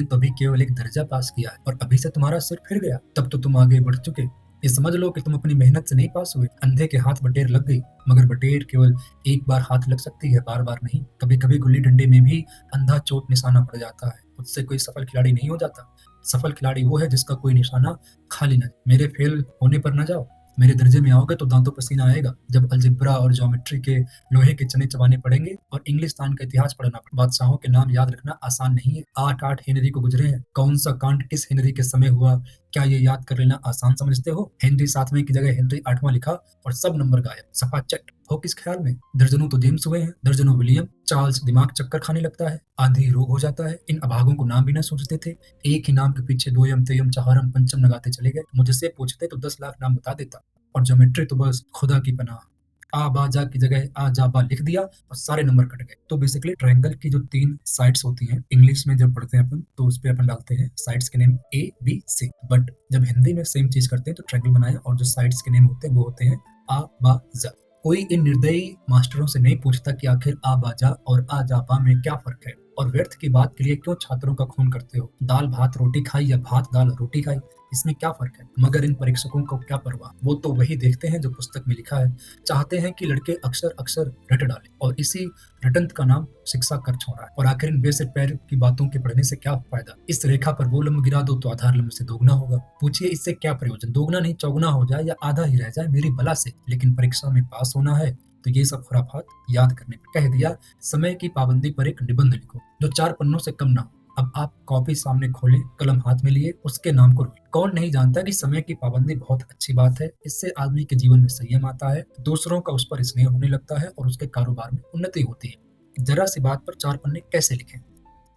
तुमने तो अभी केवल एक दर्जा पास किया है और अभी से तुम्हारा सिर फिर गया। तब तो तुम आगे बढ़ चुके। ये समझ लो कि तुम अपनी मेहनत से नहीं पास हुए। अंधे के हाथ बटेर लग गई, मगर बटेर केवल एक बार हाथ लग सकती है, बार बार नहीं। कभी कभी गुल्ली डंडे में भी अंधा चोट निशाना पड़ जाता है। उससे कोई सफल खिलाड़ी नहीं हो जाता। सफल खिलाड़ी वो है जिसका कोई निशाना खाली न जाए। मेरे फेल होने पर न जाओ। मेरे दर्जे में आओगे तो दांतों पसीना आएगा जब अलजेब्रा और ज्योमेट्री के लोहे के चने चबाने पड़ेंगे और इंग्लिस्तान का इतिहास पढ़ना पड़ेगा। बादशाहों के नाम याद रखना आसान नहीं है। 8 हेनरी को गुजरे हैं। कौन सा कांड किस हेनरी के समय हुआ, क्या ये याद कर लेना आसान समझते हो? हेनरी 7वें की जगह हेनरी 8वां लिखा और सब नंबर गायब। सफा चट हो किस ख्याल में? दर्जनों तो जेम्स हुए हैं, दर्जनों विलियम। चार्ल्स दिमाग चक्कर खाने लगता है, आंधी रोग हो जाता है। इन अभागों को नाम भी ना सोचते थे। एक ही नाम के पीछे दोयम तेयम चहारम पंचम लगाते चले गए। मुझसे पूछते तो 10 लाख नाम बता देता। और ज्योमेट्री तो बस खुदा की पनाह। आ बा जा की जगह आ जा बा लिख दिया और सारे नंबर कट गए। तो बेसिकली ट्रायंगल की जो 3 साइड्स होती हैं, इंग्लिश में जब पढ़ते हैं अपन तो उस पे अपन डालते हैं साइड्स के name A B C, but जब हिंदी में सेम चीज करते हैं तो ट्रायंगल बनाए और जो साइड्स के नेम होते हैं वो होते हैं आ बा जा। कोई इन निर्दयी मास्टरों से नहीं पूछता कि आखिर आ बा जा और आ जा बा में क्या फर्क है और व्यर्थ की बात के लिए क्यों छात्रों का खून करते हो। दाल भात रोटी खाई या भात दाल रोटी खाई, इसमें क्या फर्क है? मगर इन परीक्षकों को क्या परवाह, वो तो वही देखते हैं जो पुस्तक में लिखा है। चाहते हैं कि लड़के अक्षर अक्षर रट डालें और इसी रटंत का नाम शिक्षा कर छोड़ा है। और आखिर इन बेसिक पैर की बातों के पढ़ने से क्या फायदा? इस रेखा पर वो लंब गिरा दो तो आधार लंब से दोगुना होगा। पूछिए इससे क्या प्रयोजन? दोगुना नहीं चौगुना हो जाए या आधा ही रह जाए मेरी भला से, लेकिन परीक्षा में पास होना है तो ये सब खुराफात याद करने पर। कह दिया समय की पाबंदी पर एक निबंध लिखो जो 4 पन्नों से कम ना हो। अब आप कॉपी सामने खोलें, कलम हाथ में लिए उसके नाम को रोकें। कौन नहीं जानता कि समय की पाबंदी बहुत अच्छी बात है। इससे आदमी के जीवन में संयम आता है, दूसरों का उस पर स्नेह होने लगता है और उसके कारोबार में उन्नति होती है। जरा सी बात पर 4 पन्ने कैसे लिखें?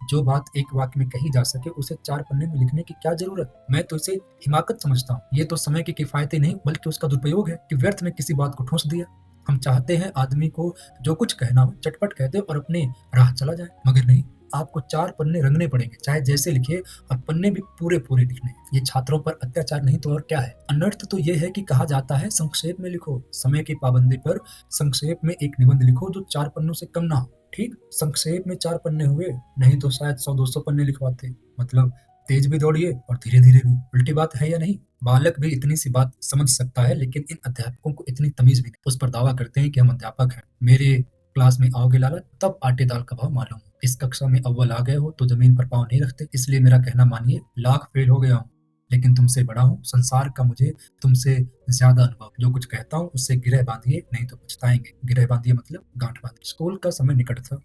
जो बात एक वाक्य में कही जा सके उसे 4 पन्ने में लिखने की क्या जरूरत? मैं तो इसे हिमाकत समझता हूँ। ये तो समय की किफायती नहीं बल्कि उसका दुरुपयोग है कि व्यर्थ में किसी बात को ठूंस दिया। हम चाहते हैं आदमी को जो कुछ कहना हो चटपट कह दे और अपने राह चला जाए, मगर नहीं, आपको 4 पन्ने रंगने पड़ेंगे, चाहे जैसे लिखिए, और पन्ने भी पूरे पूरे लिखने हैं। ये छात्रों पर अत्याचार नहीं तो और क्या है? अनर्थ तो ये है कि कहा जाता है संक्षेप में लिखो। समय की पाबंदी पर संक्षेप में एक निबंध लिखो जो 4 पन्नों से कम ना हो। ठीक, संक्षेप में 4 पन्ने हुए, नहीं तो शायद 100-200 पन्ने लिखवाते। मतलब तेज भी दौड़िए और धीरे धीरे भी। उल्टी बात है या नहीं? बालक भी इतनी सी बात समझ सकता है, लेकिन इन अध्यापकों को इतनी तमीज भी नहीं। उस पर दावा करते हैं कि हम अध्यापक हैं। मेरे क्लास में आओगे लाला, तब आटे दाल का भाव मालूम। इस कक्षा में अव्वल आ गए हो तो जमीन पर पाँव नहीं रखते। इसलिए मेरा कहना मानिए, लाख फेल हो गया हूँ लेकिन तुमसे बड़ा हूँ। संसार का मुझे तुमसे ज्यादा अनुभव। जो कुछ कहता हूँ उससे गिरह बांधिए, नहीं तो पछताएंगे। गिरह बांधिए मतलब गांठ बांधिए। स्कूल का समय निकट था।